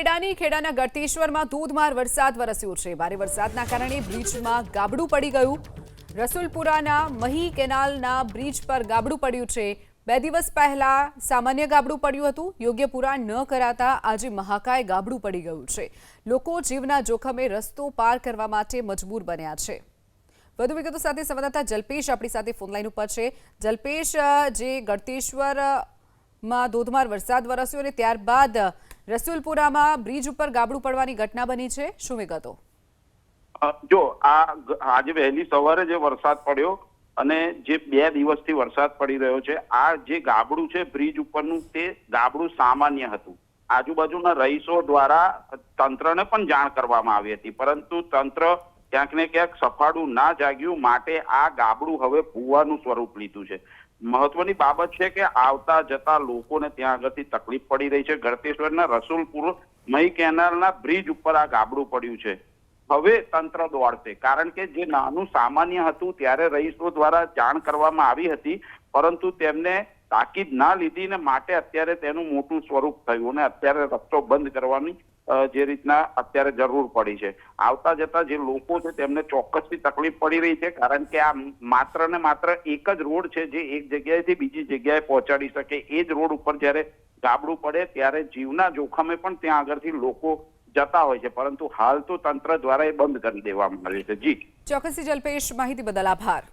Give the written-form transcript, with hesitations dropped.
ખેડાના ગળતેશ્વરમાં ધોધમાર વરસાદ વરસ્યો છે। ભારે વરસાદના કારણે બ્રિજમાં ગાબડું પડી ગયું। રસુલપુરાના મહી કેનાલના બ્રિજ પર ગાબડું પડ્યું છે। 2 દિવસ પહેલા સામાન્ય ગાબડું પડ્યું હતું। યોગ્ય પુરાણ ન કરાતા આજે મહાકાય ગાબડું પડી ગયું છે। લોકો જીવના જોખમે રસ્તો પાર કરવા માટે મજબૂર બન્યા છે। વધુ વિગતો સાથે સંવાદદાતા જલ્પેશ આપણી સાથે ફોનલાઈન ઉપર છે। જલ્પેશ, જે ગળતેશ્વરમાં ધોધમાર વરસાદ વરસ્યો અને ત્યારબાદ રસુલપુરામાં બ્રિજ ઉપર ગાબડું પડવાની ઘટના બની છે, શું વિગતો? જો આજે વહેલી સવારે જે વરસાદ પડ્યો અને જે 2 દિવસથી વરસાદ પડી રહ્યો છે, આ જે ગાબડું છે બ્રિજ ઉપરનું, તે ગાબડું સામાન્ય હતું। આજુબાજુના રહીશો દ્વારા તંત્રને પણ જાણ કરવામાં આવી હતી, પરંતુ તંત્ર ક્યાંક ને ક્યાંક સફાળું ના જાગ્યું, માટે આ ગાબડું હવે ભૂવાનું સ્વરૂપ લીધું છે। મહત્વની બાબત છે કે આવતા જતા લોકોને ત્યાં આગળથી તકલીફ પડી રહી છે। ગળતેશ્વરના રસુલપુર મહી કેનાલના બ્રિજ ઉપર આ ગાબડું પડ્યું છે। હવે તંત્ર દોડશે, કારણ કે જે નાનું સામાન્ય હતું ત્યારે રહીશો દ્વારા જાણ કરવામાં આવી હતી, પરંતુ તેમને તાકીદ ના લીધી ને માટે અત્યારે તેનું મોટું સ્વરૂપ થયું અને અત્યારે રસ્તો બંધ કરવાની જે રીતના અત્યારે જરૂર પડી છે। આવતા જતા જે લોકો છે તેમને ચોક્કસથી તકલીફ પડી રહી છે, કારણ કે આ માત્ર ને માત્ર એક જ રોડ છે જે એક જગ્યાએથી બીજી જગ્યાએ પહોંચાડી શકે। એ જ રોડ ઉપર જ્યારે ગાબડું પડે ત્યારે જીવના જોખમે પણ ત્યાં આગળથી લોકો જતા હોય છે, પરંતુ હાલ તો તંત્ર દ્વારા એ બંધ કરી દેવામાં આવ્યું છે। જી ચોક્કસથી જલ્પેશ, માહિતી બદલ આભાર।